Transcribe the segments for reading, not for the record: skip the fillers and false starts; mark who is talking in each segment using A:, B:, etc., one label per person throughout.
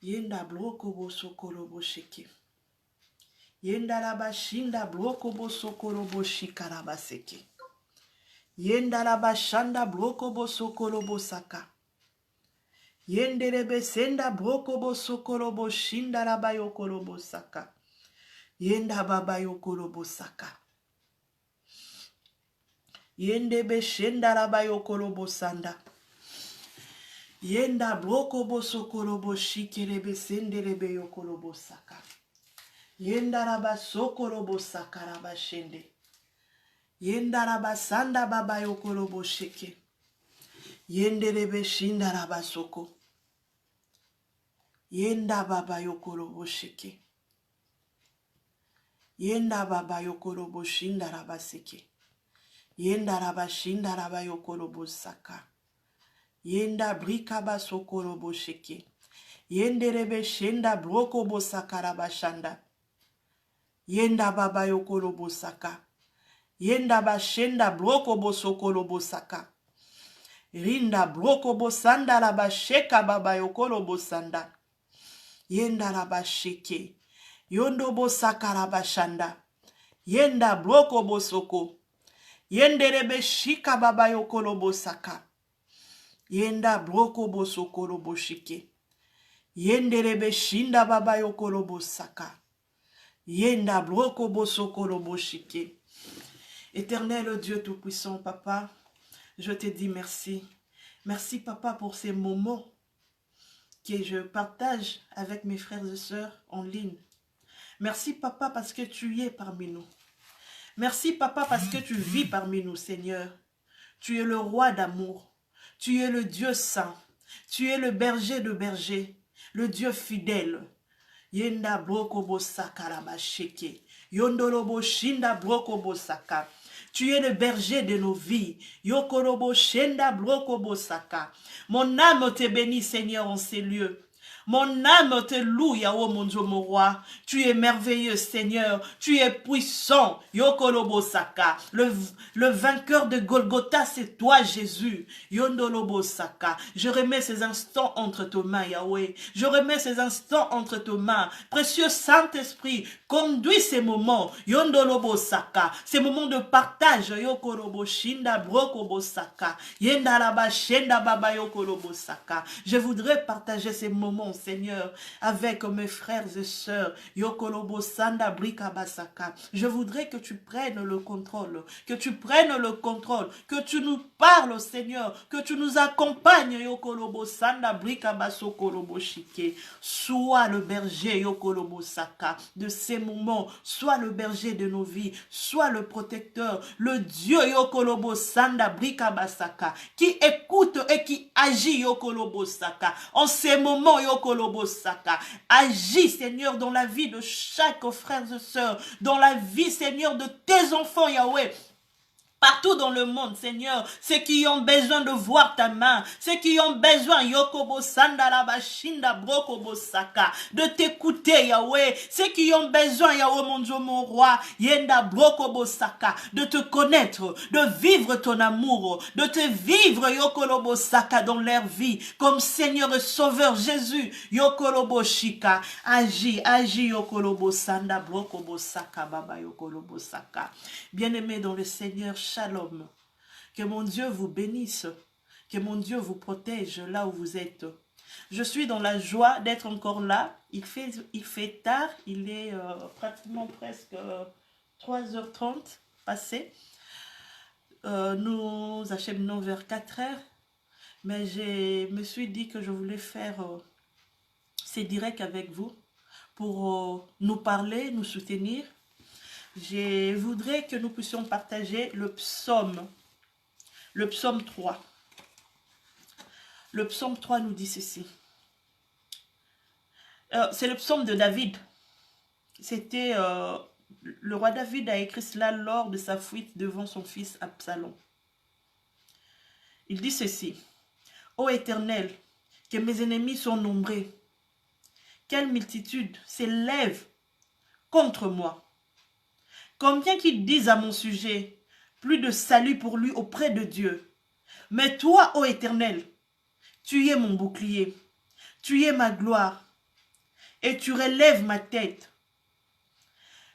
A: Yenda bloko bo sokolo bo sheke. Yenda laba shinda bloko bo sokolo bo shikaraba seke. Yenda laba shanda bloko bo sokolo bo saka. Yende lebe senda bloko bo sokolo bo shinda laba yokolo bo saka. Yenda baba yokolo bo saka. Yende be shenda laba yokolo bo sanda. Yenda bloko bo sokolo bo shikelebe sende lebe yokolo bo saka. Yenda raba sokolo bo saka raba shende. Yenda raba sanda baba yokolo bo sheke. Yende lebe shinda raba soko. Yenda baba yokolo bo sheke. Yenda baba yokolo bo shinda raba seke. Yenda raba shinda raba yokolo bo saka. Yenda brika ba sokolo bo sheke. Yende lebe shenda bloko bo saka raba shanda. Yenda baba yokolo bo saka. Yenda ba shenda bloko bo sokolo bo saka. Rinda bloko bo sanda la ba sheka baba yokolo bo sanda. Yenda la ba sheke. Yondo bo saka la ba shanda. Yenda bloko bo soko. Yende rebe shika baba yokolo bo saka. Yenda bloko bo sokolo bo shike. Yende rebe shinda baba yokolo bo saka. Yenda bloko bo sokolo bo shike. Éternel Dieu Tout-Puissant, Papa, je te dis merci. Merci, Papa, pour ces moments que je partage avec mes frères et sœurs en ligne. Merci, Papa, parce que tu es parmi nous. Merci, Papa, parce que tu vis parmi nous, Seigneur. Tu es le roi d'amour. Tu es le Dieu saint. Tu es le berger de bergers, le Dieu fidèle. Yenda broko bosaka rabasheke. Yondolobo shinda broko bosaka. Tu es le berger de nos vies. Yokorobo shenda broko bosaka. Mon âme te bénit, Seigneur, en ces lieux. Mon âme te loue, Yahweh, mon Dieu, mon roi. Tu es merveilleux, Seigneur. Tu es puissant. Yokolobo Saka. Le vainqueur de Golgotha, c'est toi, Jésus. Yondolobo Saka. Je remets ces instants entre tes mains, Yahweh. Je remets ces instants entre tes mains. Précieux Saint-Esprit, conduis ces moments. Yondolobo Saka. Ces moments de partage. Yokolobo Shinda Brokobo Saka. Yenda Laba Shenda Baba Yokolobo Saka. Je voudrais partager ces moments, Seigneur, avec mes frères et sœurs. Yokolobo Sanda Brika Basaka. Je voudrais que tu prennes le contrôle, que tu prennes le contrôle, que tu nous parles, Seigneur, que tu nous accompagnes, Yokolobo Sanda Brika Basokolobo Shike. Sois le berger, Yokolobo Saka, de ces moments, sois le berger de nos vies, sois le protecteur, le Dieu, Yokolobo Sanda Brika Basaka, qui écoute et qui agit, Yokolobo Saka. En ces moments, Yokolobo Saka, agis, Seigneur, dans la vie de chaque frère et sœur, dans la vie, Seigneur, de tes enfants, Yahweh. Partout dans le monde, Seigneur, ceux qui ont besoin de voir ta main, ceux qui ont besoin, Yokobo Sanda Labashinda Brokobo Saka, de t'écouter, Yahweh, ceux qui ont besoin, Yahweh, mon Dieu, mon roi, Yenda Brokobo Saka, de te connaître, de vivre ton amour, de te vivre, Yokolobo Saka, dans leur vie, comme Seigneur et Sauveur Jésus, Yokolobo Shika, agis, Yokolobo Sanda Brokobo Saka, Baba Yokolobo Saka. Bien-aimé dans le Seigneur, Shalom. Que mon Dieu vous bénisse. Que mon Dieu vous protège là où vous êtes. Je suis dans la joie d'être encore là. Il fait tard. Il est pratiquement presque 3h30 passé. Nous acheminons vers 4h. Mais je me suis dit que je voulais faire ces directs avec vous pour nous parler, nous soutenir. Je voudrais que nous puissions partager le psaume 3. Le psaume 3 nous dit ceci. C'est le psaume de David. C'était le roi David a écrit cela lors de sa fuite devant son fils Absalom. Il dit ceci. Ô Éternel, que mes ennemis sont nombreux. Quelle multitude s'élève contre moi. Combien qu'ils disent à mon sujet, plus de salut pour lui auprès de Dieu. Mais toi, ô Éternel, tu es mon bouclier, tu es ma gloire, et tu relèves ma tête.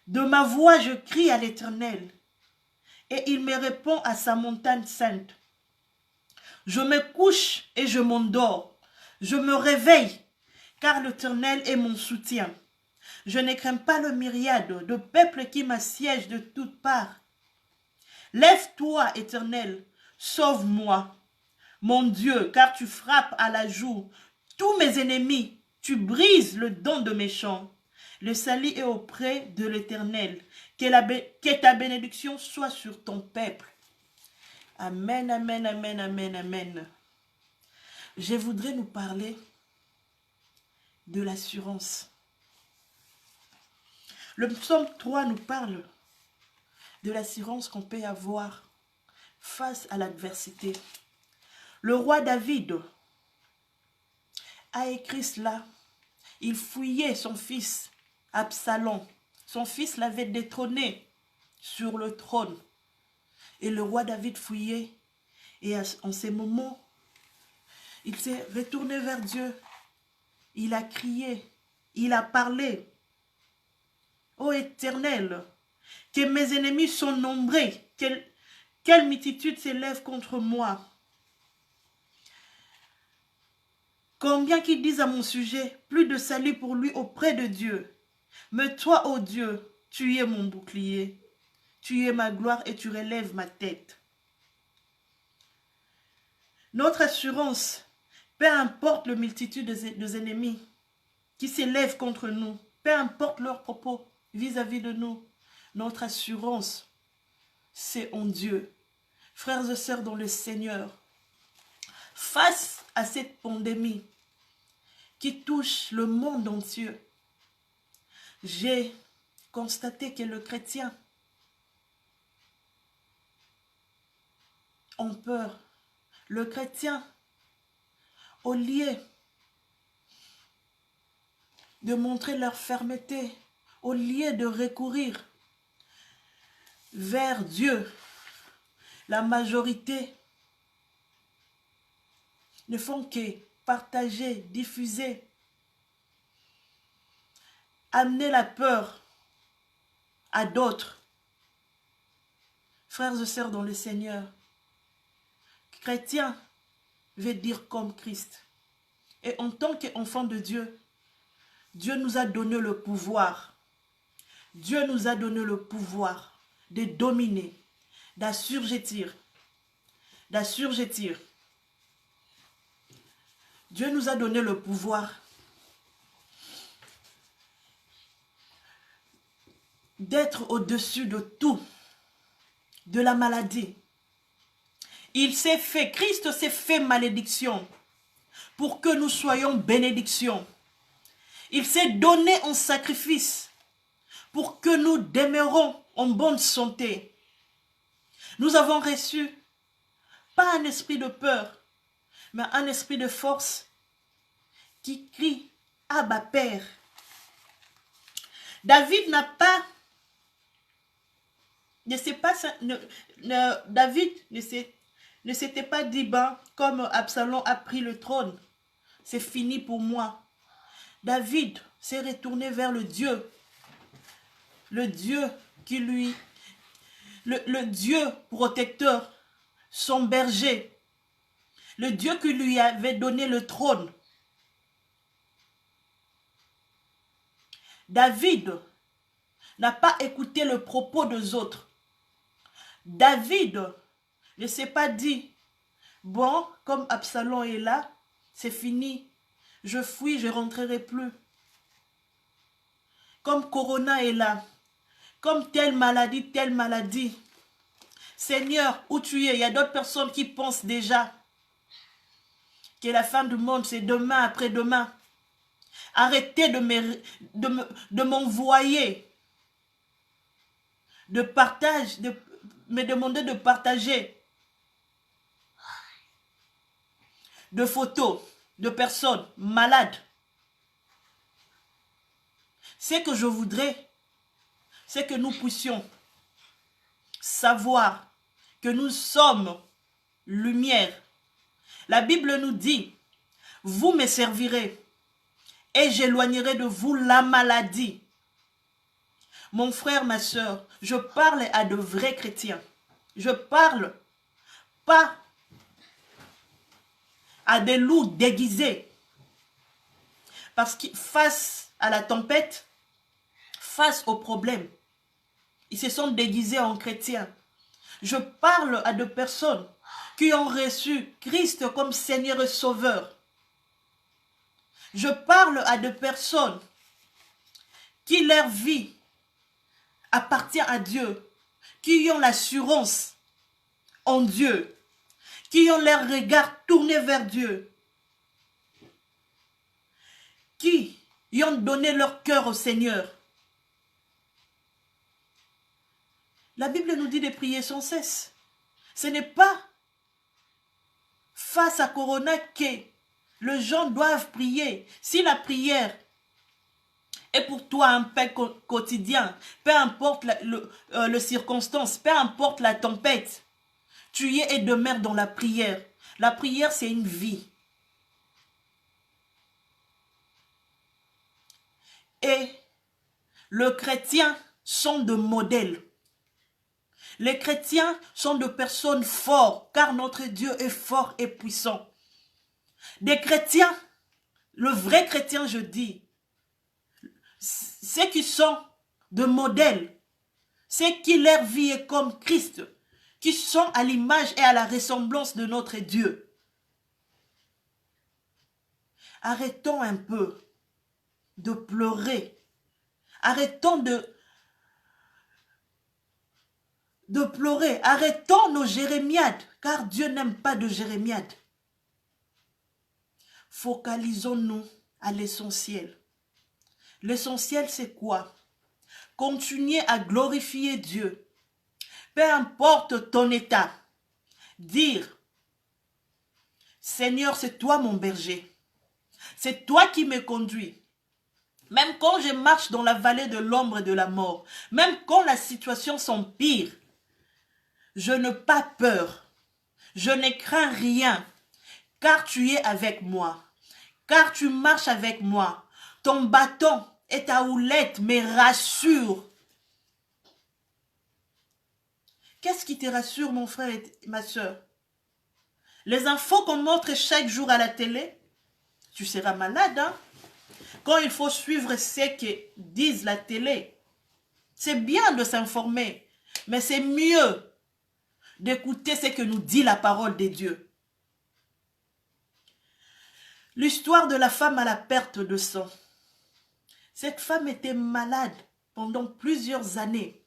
A: De ma voix, je crie à l'Éternel, et il me répond à sa montagne sainte. Je me couche et je m'endors. Je me réveille, car l'Éternel est mon soutien. Je ne crains pas le myriade de peuples qui m'assiègent de toutes parts. Lève-toi, Éternel, sauve-moi, mon Dieu, car tu frappes à la joue tous mes ennemis. Tu brises le don de mes champs. Le salut est auprès de l'Éternel. Que ta bénédiction soit sur ton peuple. Amen, amen, amen, amen, amen. Je voudrais nous parler de l'assurance. Le psaume 3 nous parle de l'assurance qu'on peut avoir face à l'adversité. Le roi David a écrit cela. Il fouillait son fils Absalom. Son fils l'avait détrôné sur le trône. Et le roi David fouillait. Et en ces moments, il s'est retourné vers Dieu. Il a crié. Il a parlé. Ô Éternel, que mes ennemis sont nombreux. Quelle multitude s'élève contre moi. Combien qui disent à mon sujet, plus de salut pour lui auprès de Dieu. Mais toi, ô Dieu, tu es mon bouclier. Tu es ma gloire et tu relèves ma tête. Notre assurance, peu importe la multitude des ennemis qui s'élèvent contre nous, peu importe leurs propos vis-à-vis de nous, notre assurance, c'est en Dieu. Frères et sœurs dans le Seigneur, face à cette pandémie qui touche le monde entier, j'ai constaté que le chrétien a peur. Le chrétien, au lieu de montrer leur fermeté, au lieu de recourir vers Dieu, la majorité ne font que partager, diffuser, amener la peur à d'autres. Frères et sœurs dans le Seigneur, chrétien veut dire comme Christ. Et en tant qu'enfant de Dieu, Dieu nous a donné le pouvoir. Dieu nous a donné le pouvoir de dominer, d'assujettir. Dieu nous a donné le pouvoir d'être au-dessus de tout, de la maladie. Christ s'est fait malédiction pour que nous soyons bénédiction. Il s'est donné en sacrifice pour que nous demeurons en bonne santé. Nous avons reçu pas un esprit de peur, mais un esprit de force qui crie « Abba Père ». David n'a pas, David ne s'était pas dit, ben, comme Absalom a pris le trône, c'est fini pour moi. David s'est retourné vers le Dieu qui lui, le Dieu protecteur, son berger, le Dieu qui lui avait donné le trône. David n'a pas écouté le propos des autres. David ne s'est pas dit, bon, comme Absalom est là, c'est fini, je fuis, je ne rentrerai plus. Comme Corona est là, comme telle maladie. Seigneur, où tu es? Il y a d'autres personnes qui pensent déjà que la fin du monde, c'est demain, après-demain. Arrêtez de m'envoyer de partage, de me demander de partager de photos de personnes malades. Ce que je voudrais, c'est que nous puissions savoir que nous sommes lumière. La Bible nous dit, vous me servirez et j'éloignerai de vous la maladie. Mon frère, ma soeur, je parle à de vrais chrétiens. Je parle pas à des loups déguisés. Parce que face à la tempête, face aux problèmes, ils se sont déguisés en chrétiens. Je parle à de personnes qui ont reçu Christ comme Seigneur et Sauveur. Je parle à de personnes qui leur vie appartient à Dieu, qui ont l'assurance en Dieu, qui ont leur regard tourné vers Dieu, qui ont donné leur cœur au Seigneur. La Bible nous dit de prier sans cesse. Ce n'est pas face à Corona que les gens doivent prier. Si la prière est pour toi un pain quotidien, peu importe les circonstances, peu importe la tempête, tu y es et demeures dans la prière. La prière, c'est une vie. Et les chrétiens sont de modèles. Les chrétiens sont de personnes fortes, car notre Dieu est fort et puissant. Des chrétiens, le vrai chrétien, je dis, ceux qui sont de modèles, ceux qui leur vie est comme Christ, qui sont à l'image et à la ressemblance de notre Dieu. Arrêtons un peu de pleurer. Arrêtons de pleurer. Arrêtons nos jérémiades, car Dieu n'aime pas de jérémiades. Focalisons-nous à l'essentiel. L'essentiel, c'est quoi? Continuer à glorifier Dieu. Peu importe ton état. Dire, Seigneur, c'est toi mon berger. C'est toi qui me conduis. Même quand je marche dans la vallée de l'ombre et de la mort, même quand la situation s'empire, je n'ai pas peur. Je ne crains rien, car tu es avec moi. Car tu marches avec moi. Ton bâton et ta houlette me rassurent. Qu'est-ce qui te rassure, mon frère et ma soeur? Les infos qu'on montre chaque jour à la télé, tu seras malade, hein? Quand il faut suivre ce que disent la télé, c'est bien de s'informer, mais c'est mieux d'écouter ce que nous dit la parole de Dieu. L'histoire de la femme à la perte de sang. Cette femme était malade pendant plusieurs années.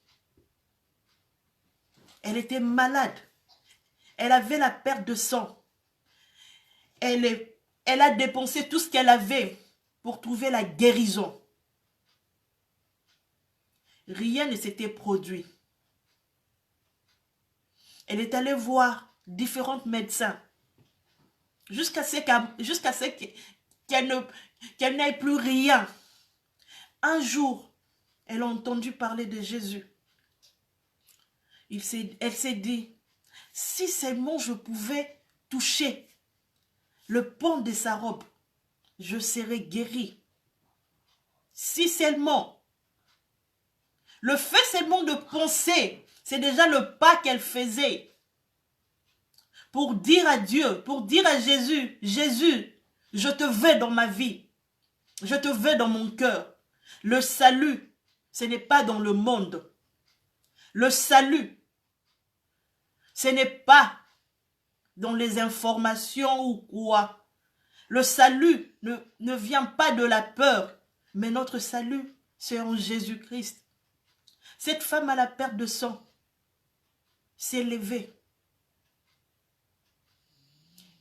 A: Elle était malade. Elle avait la perte de sang. Elle a dépensé tout ce qu'elle avait pour trouver la guérison. Rien ne s'était produit. Elle est allée voir différents médecins jusqu'à ce qu'elle n'ait plus rien. Un jour, elle a entendu parler de Jésus. Elle s'est dit, si seulement je pouvais toucher le pan de sa robe, je serais guérie. Si seulement. Le fait seulement de penser, c'est déjà le pas qu'elle faisait pour dire à Dieu, pour dire à Jésus, Jésus, je te veux dans ma vie, je te veux dans mon cœur. Le salut, ce n'est pas dans le monde. Le salut, ce n'est pas dans les informations ou quoi. Le salut ne vient pas de la peur, mais notre salut, c'est en Jésus-Christ. Cette femme à la perte de sang s'est levée.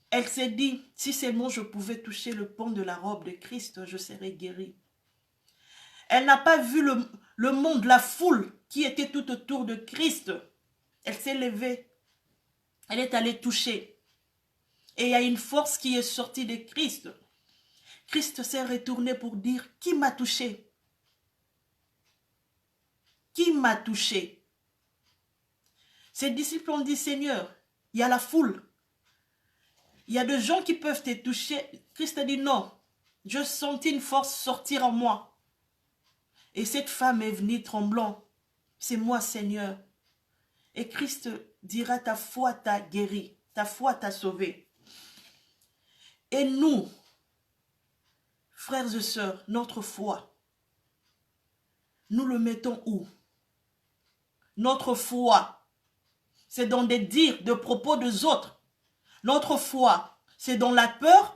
A: Elle s'est dit, si seulement je pouvais toucher le pan de la robe de Christ, je serais guérie. Elle n'a pas vu le monde, la foule qui était tout autour de Christ. Elle s'est levée. Elle est allée toucher. Et il y a une force qui est sortie de Christ. Christ s'est retourné pour dire, qui m'a touché? Qui m'a touché? Ses disciples ont dit, Seigneur, il y a la foule. Il y a des gens qui peuvent te toucher. Christ a dit, non, Je sentis une force sortir en moi. Et cette femme est venue tremblant. C'est moi, Seigneur. Et Christ dira, ta foi t'a guéri, ta foi t'a sauvé. Et nous, frères et sœurs, notre foi, nous le mettons où? Notre foi, c'est dans des dires, de propos des autres. Notre foi, c'est dans la peur.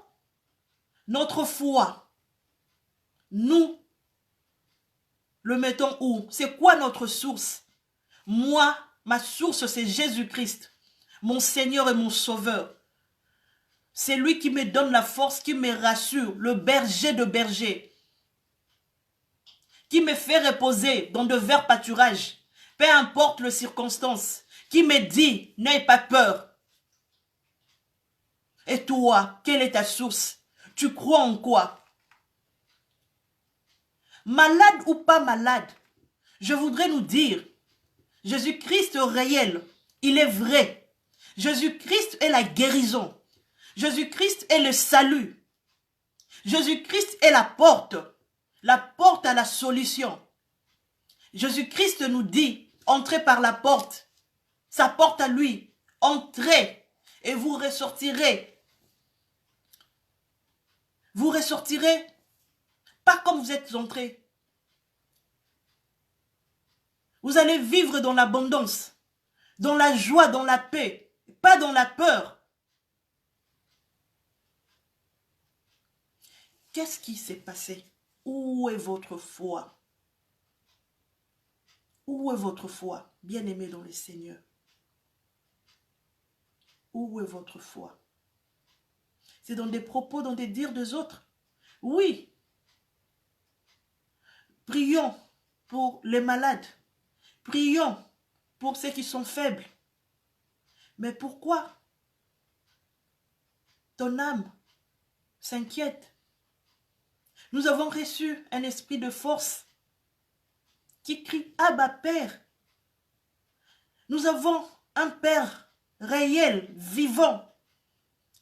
A: Notre foi, nous le mettons où? C'est quoi notre source? Moi, ma source, c'est Jésus-Christ, mon Seigneur et mon Sauveur. C'est lui qui me donne la force, qui me rassure, le berger de berger, qui me fait reposer dans de verts pâturages, peu importe les circonstances, qui me dit, n'aie pas peur. Et toi, quelle est ta source? Tu crois en quoi? Malade ou pas malade, je voudrais nous dire, Jésus-Christ réel, il est vrai. Jésus-Christ est la guérison. Jésus-Christ est le salut. Jésus-Christ est la porte à la solution. Jésus-Christ nous dit, entrez par la porte, sa porte à lui, entrez et vous ressortirez. Vous ressortirez pas comme vous êtes entrés. Vous allez vivre dans l'abondance, dans la joie, dans la paix, pas dans la peur. Qu'est-ce qui s'est passé? Où est votre foi? Où est votre foi, bien-aimé dans le Seigneur? Où est votre foi? C'est dans des propos, dans des dires des autres. Oui. Prions pour les malades. Prions pour ceux qui sont faibles. Mais pourquoi ton âme s'inquiète? Nous avons reçu un esprit de force qui crie « Abba Père ». Nous avons un Père réel, vivant,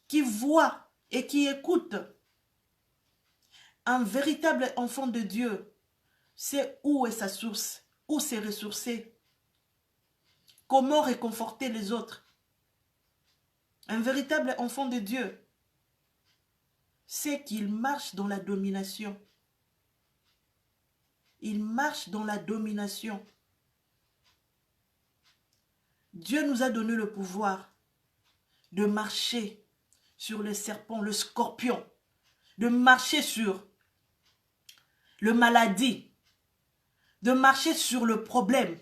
A: qui voit et qui écoute. Un véritable enfant de Dieu, c'est où est sa source, où s'est ressourcé, comment réconforter les autres. Un véritable enfant de Dieu, c'est qu'il marche dans la domination. Il marche dans la domination. Dieu nous a donné le pouvoir de marcher sur les serpents, le scorpion, de marcher sur le maladie, de marcher sur le problème.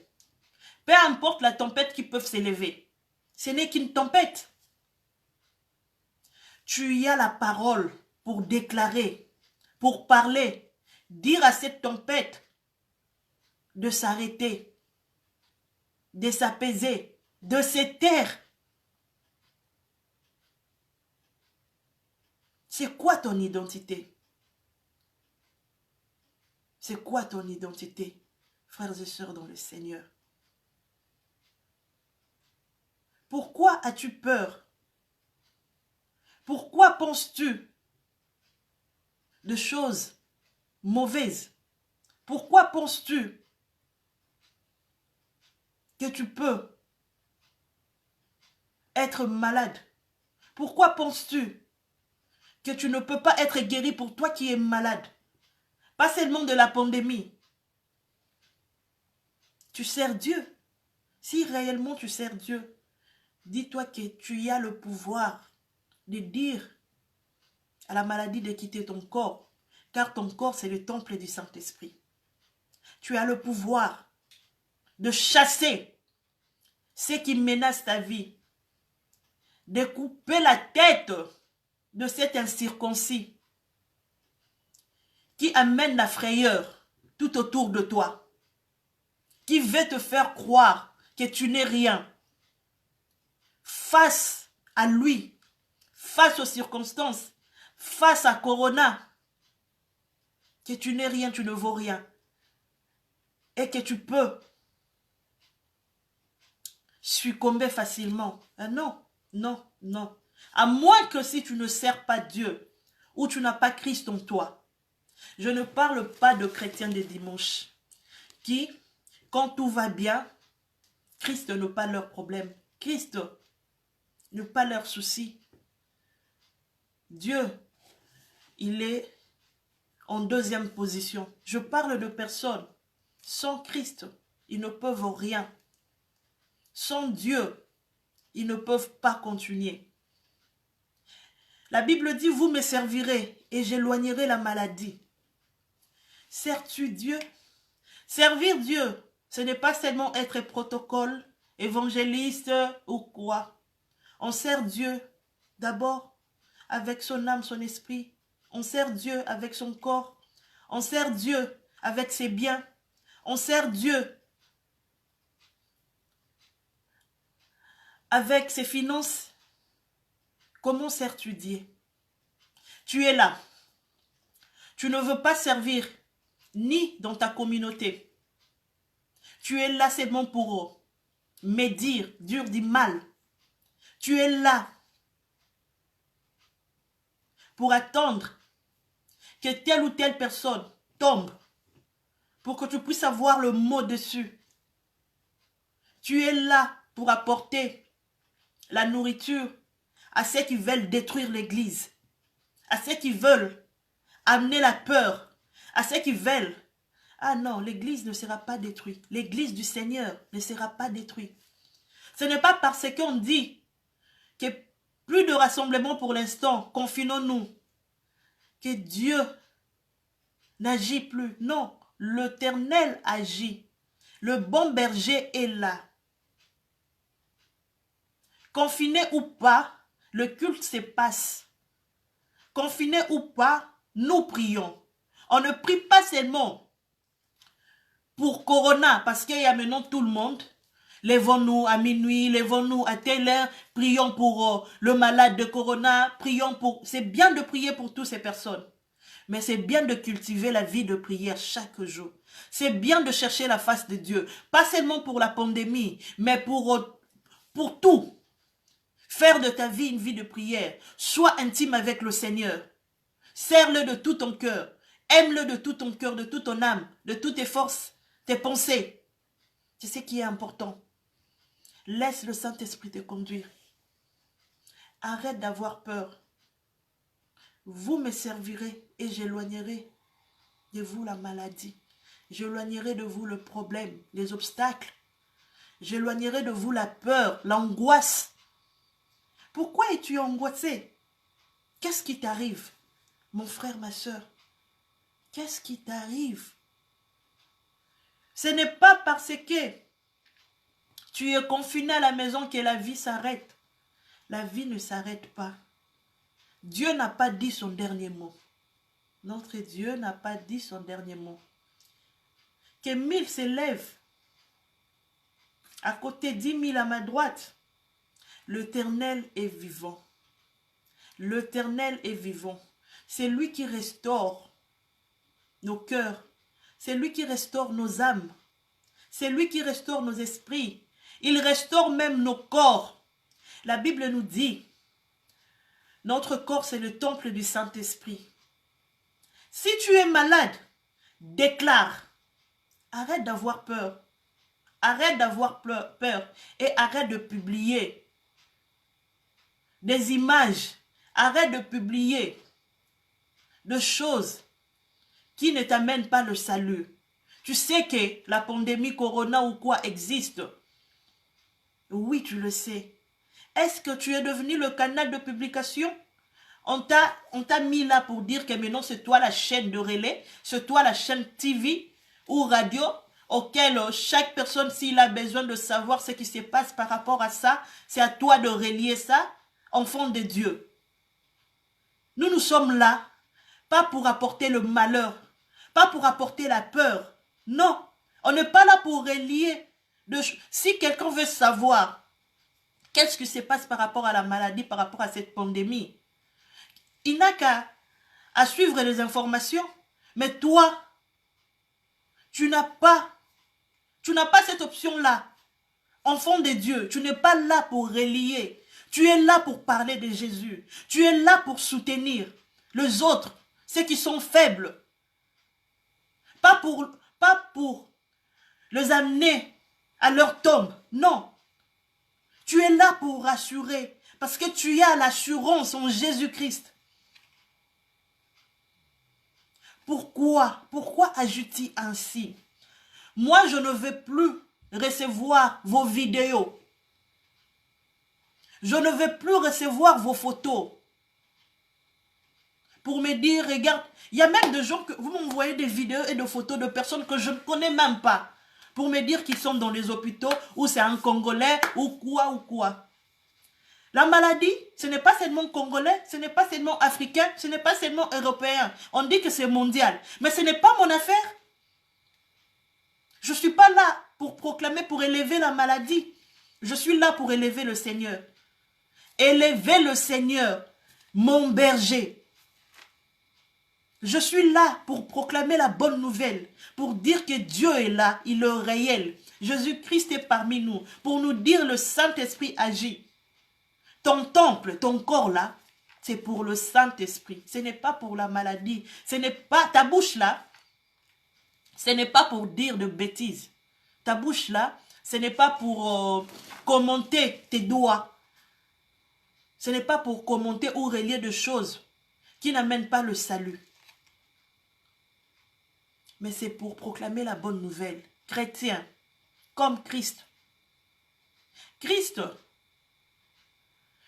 A: Peu importe la tempête qui peut s'élever, ce n'est qu'une tempête. Tu y as la parole pour déclarer, pour parler, dire à cette tempête de s'arrêter, de s'apaiser, de se taire. C'est quoi ton identité? C'est quoi ton identité, frères et sœurs dans le Seigneur? Pourquoi as-tu peur? Pourquoi penses-tu de choses mauvaises? Pourquoi penses-tu que tu peux être malade? Pourquoi penses-tu que tu ne peux pas être guéri pour toi qui es malade? Pas seulement de la pandémie. Tu sers Dieu. Si réellement tu sers Dieu, dis-toi que tu y as le pouvoir de dire à la maladie de quitter ton corps, car ton corps c'est le temple du Saint-Esprit. Tu as le pouvoir de chasser ce qui menace ta vie, de couper la tête de cet incirconcis qui amène la frayeur tout autour de toi, qui veut te faire croire que tu n'es rien. Face à lui, face aux circonstances, face à Corona, que tu n'es rien, tu ne vaux rien, et que tu peux succomber facilement. Non, non, non. À moins que si tu ne sers pas Dieu, ou tu n'as pas Christ en toi, Je ne parle pas de chrétiens des dimanches qui, quand tout va bien, Christ n'est pas leur problème. Christ n'est pas leur souci. Dieu, il est en deuxième position. Je parle de personnes sans Christ, ils ne peuvent rien. Sans Dieu, ils ne peuvent pas continuer. La Bible dit, vous me servirez et j'éloignerai la maladie. Sers-tu Dieu? Servir Dieu, ce n'est pas seulement être protocole, évangéliste ou quoi. On sert Dieu d'abord avec son âme, son esprit. On sert Dieu avec son corps. On sert Dieu avec ses biens. On sert Dieu avec ses finances. Comment sers-tu Dieu? Tu es là. Tu ne veux pas servir ni dans ta communauté. Tu es là seulement pour médire, dire du mal. Tu es là pour attendre que telle ou telle personne tombe pour que tu puisses avoir le mot dessus. Tu es là pour apporter la nourriture à ceux qui veulent détruire l'église, à ceux qui veulent amener la peur, à ceux qui veulent. Ah non, l'église ne sera pas détruite. L'église du Seigneur ne sera pas détruite. Ce n'est pas parce qu'on dit que plus de rassemblement pour l'instant, confinons-nous, que Dieu n'agit plus. Non, l'Éternel agit. Le bon berger est là. Confiné ou pas, le culte se passe. Confiné ou pas, nous prions. On ne prie pas seulement pour Corona, parce qu'il y a maintenant tout le monde. Lèvons-nous à minuit, lèvons-nous à telle heure, prions pour le malade de Corona, prions pour... C'est bien de prier pour toutes ces personnes, mais c'est bien de cultiver la vie de prière chaque jour. C'est bien de chercher la face de Dieu, pas seulement pour la pandémie, mais pour tout. Faire de ta vie une vie de prière. Sois intime avec le Seigneur. Sers-le de tout ton cœur. Aime-le de tout ton cœur, de toute ton âme, de toutes tes forces, tes pensées. C'est ce qui est important. Laisse le Saint-Esprit te conduire. Arrête d'avoir peur. Vous me servirez et j'éloignerai de vous la maladie. J'éloignerai de vous le problème, les obstacles. J'éloignerai de vous la peur, l'angoisse. Pourquoi es-tu angoissé? Qu'est-ce qui t'arrive? Mon frère, ma soeur, qu'est-ce qui t'arrive? Ce n'est pas parce que tu es confiné à la maison que la vie s'arrête. La vie ne s'arrête pas. Dieu n'a pas dit son dernier mot. Notre Dieu n'a pas dit son dernier mot. Que 1000 s'élèvent à côté 10 000 à ma droite. L'Éternel est vivant. L'Éternel est vivant. C'est lui qui restaure nos cœurs. C'est lui qui restaure nos âmes. C'est lui qui restaure nos esprits. Il restaure même nos corps. La Bible nous dit, notre corps c'est le temple du Saint-Esprit. Si tu es malade, déclare. Arrête d'avoir peur. Arrête d'avoir peur et arrête de publier des images. Arrête de publier des choses qui ne t'amènent pas le salut. Tu sais que la pandémie Corona ou quoi existe. Oui, tu le sais. Est-ce que tu es devenu le canal de publication? On t'a mis là pour dire que maintenant c'est toi la chaîne de relais, c'est toi la chaîne TV ou radio auquel chaque personne, s'il a besoin de savoir ce qui se passe par rapport à ça, c'est à toi de relier ça, enfant de Dieu. Nous sommes là, pas pour apporter le malheur, pas pour apporter la peur. Non, on n'est pas là pour relier. Si quelqu'un veut savoir qu'est-ce qui se passe par rapport à la maladie, par rapport à cette pandémie, il n'a qu'à suivre les informations. Mais toi, tu n'as pas cette option-là. Enfant de Dieu, tu n'es pas là pour relier. Tu es là pour parler de Jésus. Tu es là pour soutenir les autres, ceux qui sont faibles. pas pour les amener à leur tombe. Non. Tu es là pour rassurer. Parce que tu as l'assurance en Jésus-Christ. Pourquoi? Pourquoi agis-tu ainsi? Moi, je ne veux plus recevoir vos vidéos. Je ne veux plus recevoir vos photos. Pour me dire, regarde, il y a même des gens que vous m'envoyez des vidéos et des photos de personnes que je ne connais même pas. Pour me dire qu'ils sont dans les hôpitaux, ou c'est un Congolais, ou quoi. La maladie, ce n'est pas seulement congolais, ce n'est pas seulement africain, ce n'est pas seulement européen. On dit que c'est mondial. Mais ce n'est pas mon affaire. Je ne suis pas là pour proclamer, pour élever la maladie. Je suis là pour élever le Seigneur. Élever le Seigneur, mon berger. Je suis là pour proclamer la bonne nouvelle, pour dire que Dieu est là, il est réel. Jésus-Christ est parmi nous, pour nous dire le Saint-Esprit agit. Ton temple, ton corps là, c'est pour le Saint-Esprit. Ce n'est pas pour la maladie. Ce n'est pas ta bouche là. Ce n'est pas pour dire de bêtises. Ta bouche là, ce n'est pas pour commenter tes doigts. Ce n'est pas pour commenter ou relier de choses qui n'amènent pas le salut. Mais c'est pour proclamer la bonne nouvelle. Chrétien, comme Christ. Christ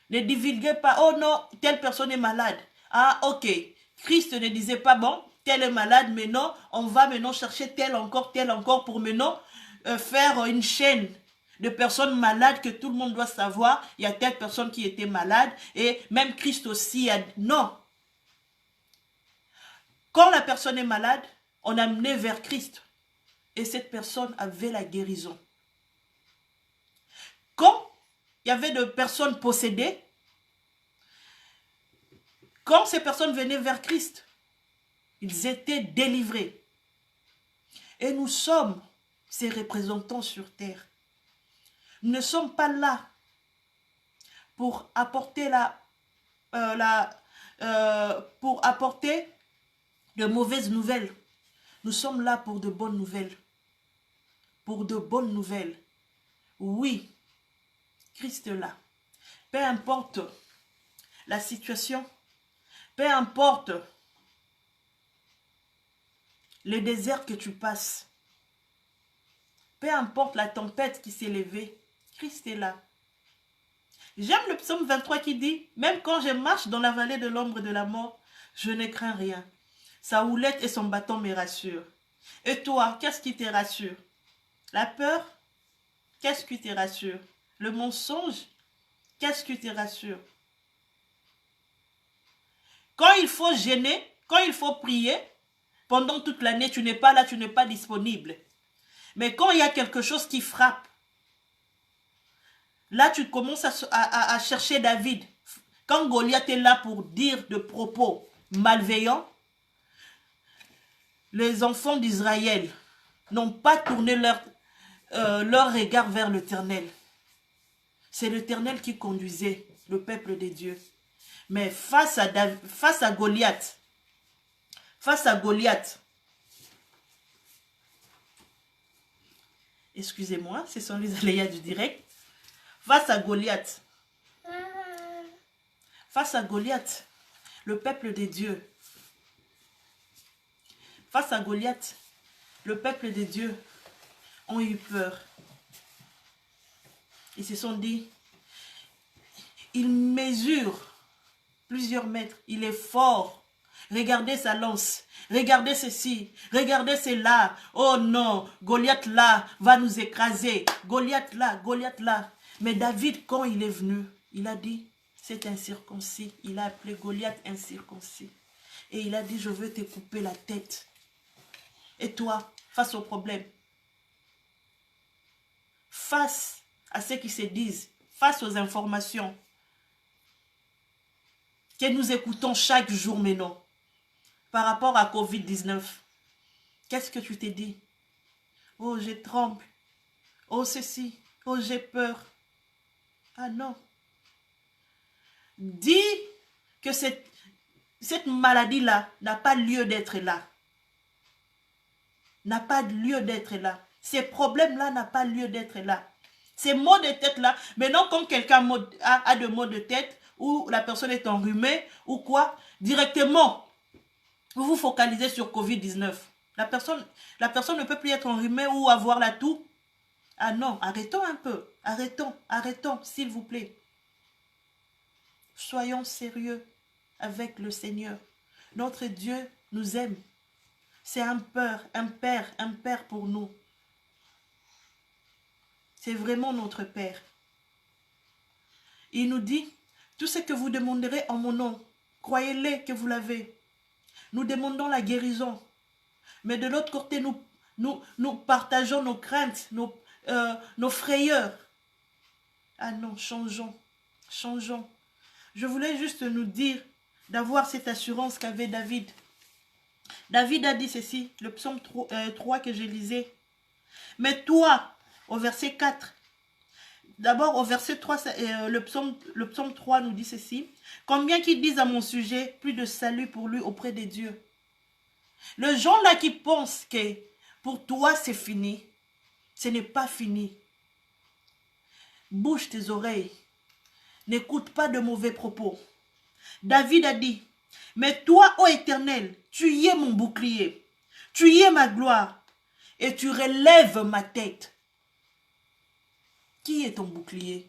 A: ne divulguait pas, oh non, telle personne est malade. Ah, ok. Christ ne disait pas, bon, tel est malade, mais non, on va maintenant chercher tel encore, pour maintenant faire une chaîne de personnes malades que tout le monde doit savoir. Il y a telle personne qui était malade, et même Christ aussi a... Non. Quand la personne est malade, on a amené vers Christ. Et cette personne avait la guérison. Quand il y avait de personnes possédées, quand ces personnes venaient vers Christ, ils étaient délivrés. Et nous sommes ses représentants sur terre. Nous ne sommes pas là pour apporter pour apporter de mauvaises nouvelles. Nous sommes là pour de bonnes nouvelles. Pour de bonnes nouvelles. Oui, Christ est là. Peu importe la situation, peu importe le désert que tu passes, peu importe la tempête qui s'est levée, Christ est là. J'aime le psaume 23 qui dit, même quand je marche dans la vallée de l'ombre de la mort, je ne crains rien. Sa houlette et son bâton me rassurent. Et toi, qu'est-ce qui te rassure? La peur? Qu'est-ce qui te rassure? Le mensonge? Qu'est-ce qui te rassure? Quand il faut gêner, quand il faut prier, pendant toute l'année, tu n'es pas là, tu n'es pas disponible. Mais quand il y a quelque chose qui frappe, là tu commences à chercher David. Quand Goliath est là pour dire de propos malveillants, les enfants d'Israël n'ont pas tourné leur regard vers l'Éternel. C'est l'Éternel qui conduisait le peuple de Dieu. Mais face à Goliath, excusez-moi, ce sont les aléas du direct. Face à Goliath, le peuple de Dieu, face à Goliath, le peuple de Dieu ont eu peur. Ils se sont dit, il mesure plusieurs mètres, il est fort. Regardez sa lance, regardez ceci, regardez cela. Oh non, Goliath là va nous écraser. Goliath là. Mais David, quand il est venu, il a dit, c'est incirconcis. Il a appelé Goliath incirconcis. Et il a dit, je veux te couper la tête. Et toi, face au problème, face à ceux qui se disent, face aux informations que nous écoutons chaque jour maintenant, par rapport à Covid-19, qu'est-ce que tu t'es dit? Oh, je tremble. Oh, ceci. Oh, j'ai peur. Ah non. Dis que cette maladie-là n'a pas lieu d'être là. n'a pas lieu d'être là. Ces problèmes-là n'ont pas lieu d'être là. Ces maux de tête-là, maintenant, comme quelqu'un a de maux de tête, ou la personne est enrhumée, ou quoi, directement, vous vous focalisez sur Covid-19. La personne ne peut plus être enrhumée ou avoir la toux. Ah non, arrêtons un peu. Arrêtons, s'il vous plaît. Soyons sérieux avec le Seigneur. Notre Dieu nous aime. C'est un père pour nous. C'est vraiment notre Père. Il nous dit, tout ce que vous demanderez en mon nom, croyez-le que vous l'avez. Nous demandons la guérison. Mais de l'autre côté, nous partageons nos craintes, nos frayeurs. Ah non, changeons. Je voulais juste nous dire d'avoir cette assurance qu'avait David. David a dit ceci, le psaume 3 que je lisais. Mais toi, au verset 4, d'abord au verset 3, le psaume 3 nous dit ceci. Combien qu'ils disent à mon sujet, plus de salut pour lui auprès des dieux. Le gens là qui pensent que pour toi c'est fini, ce n'est pas fini. Bouge tes oreilles. N'écoute pas de mauvais propos. David a dit, mais toi, ô Éternel, tu y es mon bouclier, tu y es ma gloire, et tu relèves ma tête. Qui est ton bouclier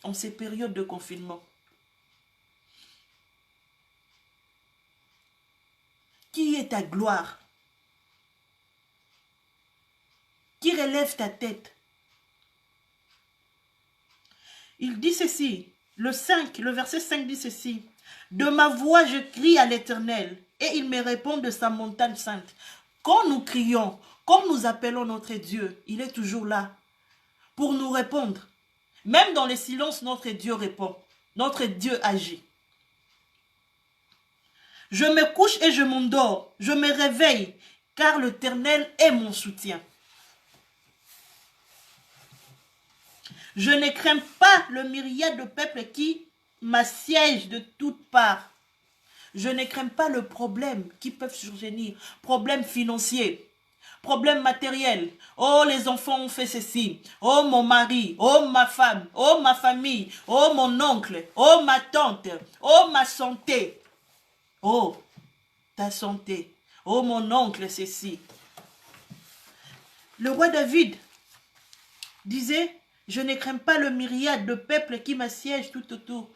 A: en ces périodes de confinement? Qui est ta gloire? Qui relève ta tête? Il dit ceci, le verset 5 dit ceci. De ma voix je crie à l'Éternel, et il me répond de sa montagne sainte. Quand nous crions, quand nous appelons notre Dieu, il est toujours là pour nous répondre. Même dans le silence, notre Dieu répond. Notre Dieu agit. Je me couche et je m'endors, je me réveille, car l'Éternel est mon soutien. Je ne crains pas le myriade de peuples qui m'assiègent de toutes parts. Je ne crains pas le problème qui peuvent survenir. Problème financier, problème matériel. Oh, les enfants ont fait ceci. Oh, mon mari. Oh, ma femme. Oh, ma famille. Oh, mon oncle. Oh, ma tante. Oh, ma santé. Oh, ta santé. Oh, mon oncle, ceci. Le roi David disait, je ne crains pas le myriade de peuples qui m'assiègent tout autour,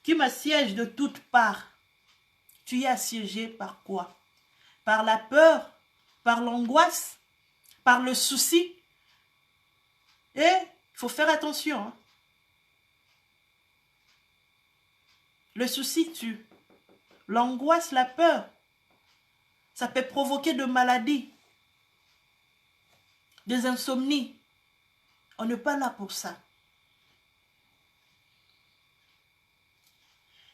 A: qui m'assiègent de toutes parts. Tu es assiégé par quoi? Par la peur, par l'angoisse, par le souci. Et il faut faire attention. Hein. Le souci tue. L'angoisse, la peur, ça peut provoquer de maladies, des insomnies. On n'est pas là pour ça.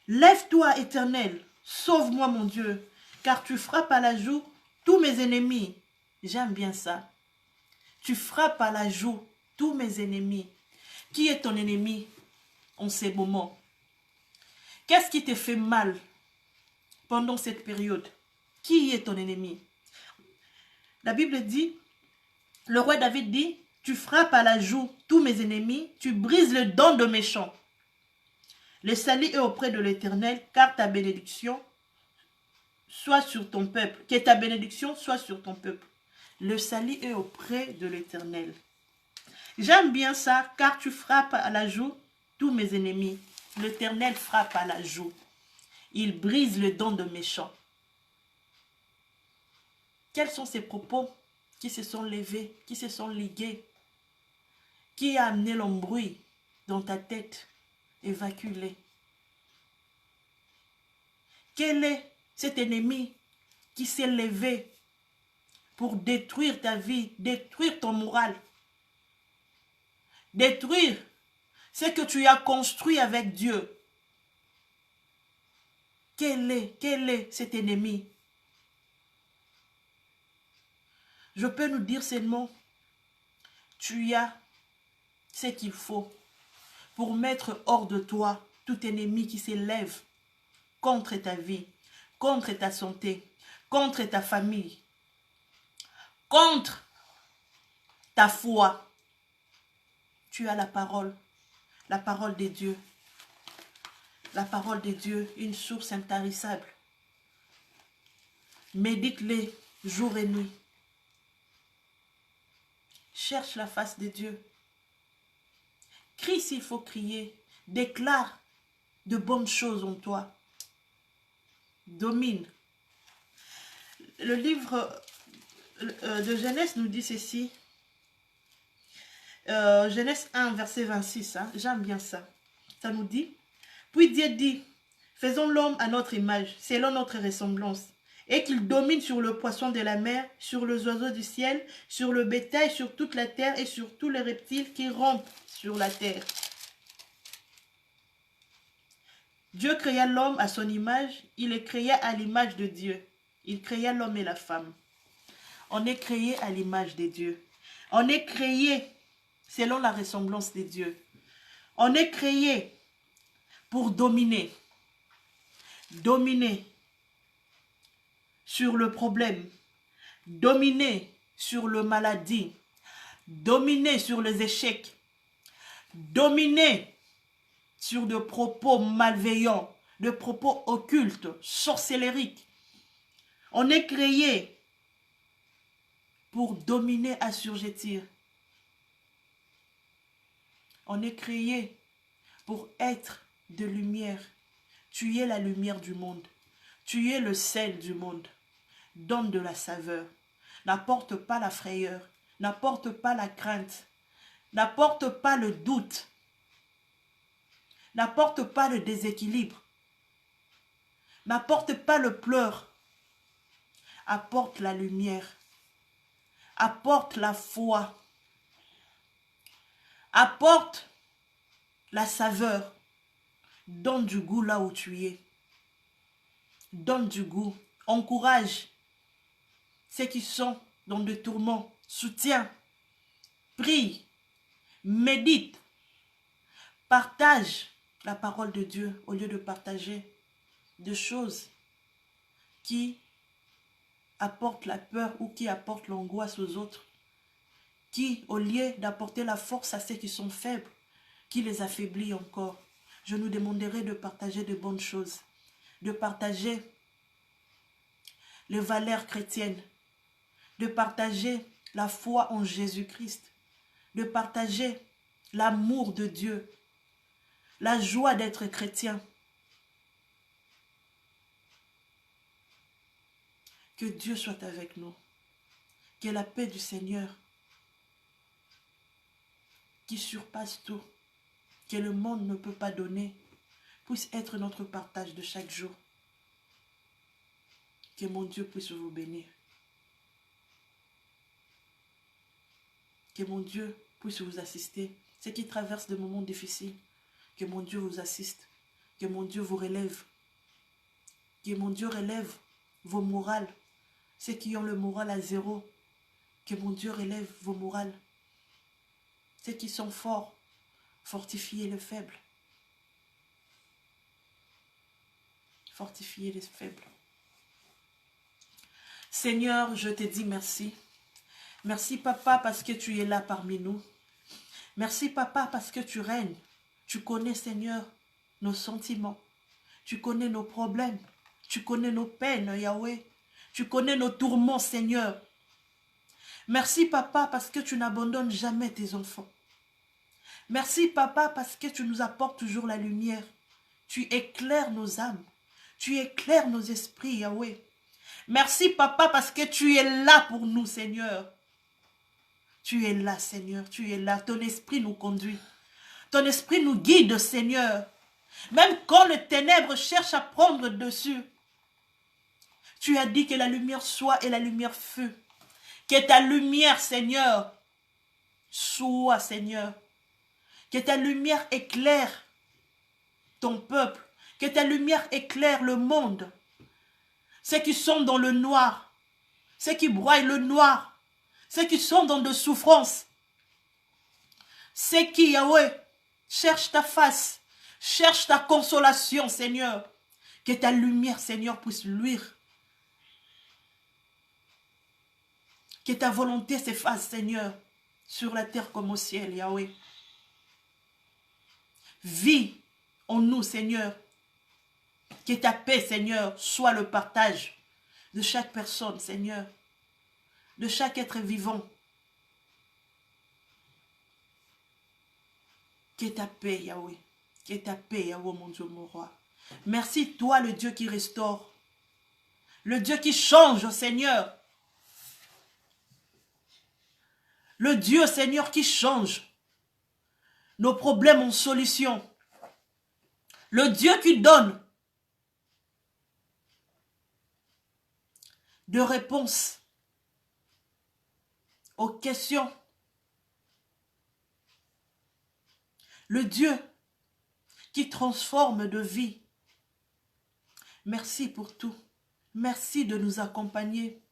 A: Lève-toi, Éternel, sauve-moi, mon Dieu, car tu frappes à la joue tous mes ennemis. J'aime bien ça. Tu frappes à la joue tous mes ennemis. Qui est ton ennemi en ces moments? Qu'est-ce qui te fait mal pendant cette période? Qui est ton ennemi? La Bible dit, le roi David dit, tu frappes à la joue tous mes ennemis, tu brises le dent de méchants. Le salut est auprès de l'Éternel, car ta bénédiction soit sur ton peuple. Que ta bénédiction soit sur ton peuple. Le salut est auprès de l'Éternel. J'aime bien ça, car tu frappes à la joue tous mes ennemis. L'Éternel frappe à la joue. Il brise le dent de méchants. Quels sont ces propos qui se sont levés, qui se sont ligués? Qui a amené l'embrouille dans ta tête? Évacue-les. Quel est cet ennemi qui s'est levé pour détruire ta vie, détruire ton moral, détruire ce que tu as construit avec Dieu? Quel est cet ennemi? Je peux nous dire seulement, tu as ce qu'il faut pour mettre hors de toi tout ennemi qui s'élève contre ta vie, contre ta santé, contre ta famille. contre ta foi, tu as la parole de Dieu. La parole de Dieu, une source intarissable. Médite-les jour et nuit. Cherche la face de Dieu. Crie s'il faut crier. Déclare de bonnes choses en toi. Domine. Le livre de Genèse nous dit ceci. Genèse 1, verset 26. Hein, j'aime bien ça. Ça nous dit, puis Dieu dit, faisons l'homme à notre image, selon notre ressemblance, et qu'il domine sur le poisson de la mer, sur les oiseaux du ciel, sur le bétail, sur toute la terre et sur tous les reptiles qui rampent sur la terre. Dieu créa l'homme à son image, il le créa à l'image de Dieu. Il créa l'homme et la femme. On est créé à l'image de Dieu. On est créé selon la ressemblance de Dieu. On est créé pour dominer. Dominer sur le problème. Dominer sur la maladie. Dominer sur les échecs. Dominer sur des propos malveillants, des propos occultes, sorcellériques. On est créé pour dominer, assujettir. On est créé pour être de lumière. Tu es la lumière du monde. Tu es le sel du monde. Donne de la saveur. N'apporte pas la frayeur. N'apporte pas la crainte. N'apporte pas le doute. N'apporte pas le déséquilibre. N'apporte pas le pleur. Apporte la lumière. Apporte la foi. Apporte la saveur. Donne du goût là où tu es. Donne du goût. Encourage ceux qui sont dans des tourments. Soutiens. Prie. Médite. Partage la parole de Dieu au lieu de partager des choses qui apportent la peur ou qui apportent l'angoisse aux autres. Qui, au lieu d'apporter la force à ceux qui sont faibles, qui les affaiblit encore. Je nous demanderai de partager de bonnes choses, de partager les valeurs chrétiennes, de partager la foi en Jésus-Christ, de partager l'amour de Dieu, la joie d'être chrétien. Que Dieu soit avec nous, que la paix du Seigneur, qui surpasse tout, que le monde ne peut pas donner, puisse être notre partage de chaque jour. Que mon Dieu puisse vous bénir. Que mon Dieu puisse vous assister. Ceux qui traversent des moments difficiles, que mon Dieu vous assiste. Que mon Dieu vous relève. Que mon Dieu relève vos morales. Ceux qui ont le moral à zéro, que mon Dieu relève vos morales. Ceux qui sont forts, fortifiez les faibles. Fortifiez les faibles. Seigneur, je te dis merci. Merci, Papa, parce que tu es là parmi nous. Merci, Papa, parce que tu règnes. Tu connais, Seigneur, nos sentiments. Tu connais nos problèmes. Tu connais nos peines, Yahweh. Tu connais nos tourments, Seigneur. Merci, Papa, parce que tu n'abandonnes jamais tes enfants. Merci, Papa, parce que tu nous apportes toujours la lumière. Tu éclaires nos âmes. Tu éclaires nos esprits, Yahweh. Merci, Papa, parce que tu es là pour nous, Seigneur. Tu es là, Seigneur. Tu es là. Ton esprit nous conduit. Ton esprit nous guide, Seigneur. Même quand les ténèbres cherchent à prendre dessus. Tu as dit que la lumière soit et la lumière fut. Que ta lumière, Seigneur, soit, Seigneur. Que ta lumière éclaire ton peuple. Que ta lumière éclaire le monde. Ceux qui sont dans le noir. Ceux qui broient le noir. Ceux qui sont dans de souffrances. Ceux qui, Yahweh, cherchent ta face. Cherchent ta consolation, Seigneur. Que ta lumière, Seigneur, puisse luire. Que ta volonté s'efface, Seigneur, sur la terre comme au ciel, Yahweh. Vis en nous, Seigneur. Que ta paix, Seigneur, soit le partage de chaque personne, Seigneur, de chaque être vivant. Que ta paix, Yahweh. Que ta paix, Yahweh, mon Dieu, mon roi. Merci, toi, le Dieu qui restaure. Le Dieu qui change, Seigneur. Le Dieu, Seigneur, qui change nos problèmes en solution. Le Dieu qui donne de réponses aux questions. Le Dieu qui transforme de vie. Merci pour tout. Merci de nous accompagner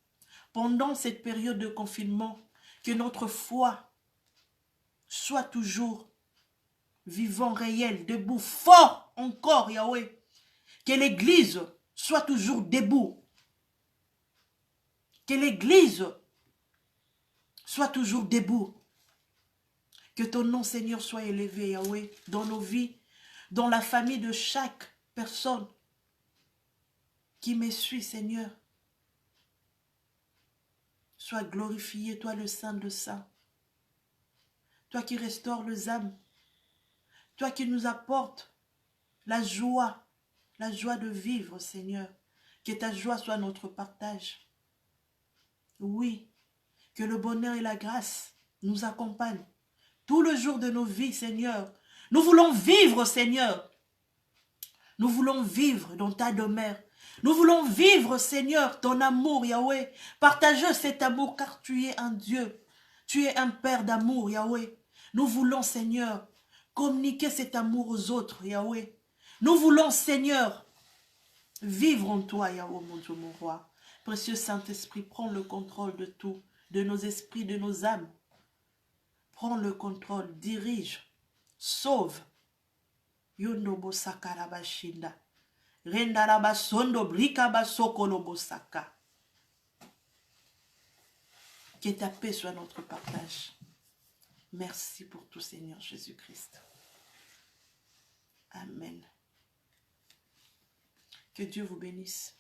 A: pendant cette période de confinement. Que notre foi soit toujours vivant, réel, debout, fort encore, Yahweh. Que l'Église soit toujours debout. Que l'Église soit toujours debout. Que ton nom, Seigneur, soit élevé, Yahweh, dans nos vies, dans la famille de chaque personne qui me suit, Seigneur. Sois glorifié, toi le Saint de Saints. Toi qui restaures les âmes. Toi qui nous apportes la joie de vivre, Seigneur. Que ta joie soit notre partage. Oui, que le bonheur et la grâce nous accompagnent tout le jour de nos vies, Seigneur. Nous voulons vivre, Seigneur. Nous voulons vivre dans ta demeure. Nous voulons vivre, Seigneur, ton amour, Yahweh. Partager cet amour, car tu es un Dieu. Tu es un Père d'amour, Yahweh. Nous voulons, Seigneur, communiquer cet amour aux autres, Yahweh. Nous voulons, Seigneur, vivre en toi, Yahweh, mon Dieu, mon roi. Précieux Saint-Esprit, prends le contrôle de tout, de nos esprits, de nos âmes. Prends le contrôle, dirige, sauve. Yondobo sakarabashinda. Rendarabasondo brikabasokolobo-saka. Que ta paix soit notre partage. Merci pour tout, Seigneur Jésus-Christ. Amen. Que Dieu vous bénisse.